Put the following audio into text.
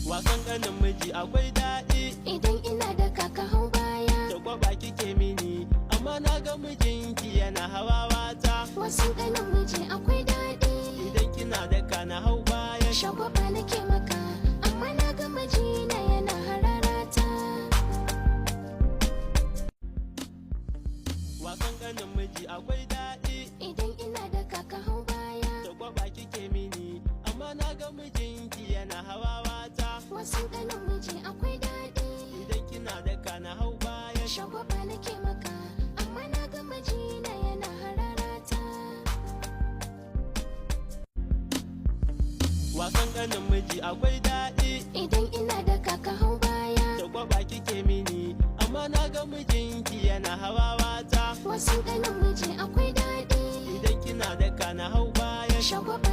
Wasan ganin miji akwai daɗi idan ina da kaka hau baya. da gwaba kike mini amma na ga mijinki yana hawa wata. Wasan ganin miji akwai daɗi Idan kina da kana hau baya. shagwaba nake maka amma na ga mijina yana hararata. Wasan ganin miji akwai daɗi Idan ina da kaka hau baya. da gwaba kike mini amma na ga mijinki yana hawa wata. Wasan ganin miji akwai daɗi Idan kina da kana hau baya. shagwaba nake maka amma na ga mijina yana hararata. Wasan ganin miji akwai daɗi Idan ina da kaka hau baya. da gwaba kike mini amma na ga mijinki yana hawa wata. Wasan ganin miji akwai daɗi Idan kina da kana hau baya. shagwaba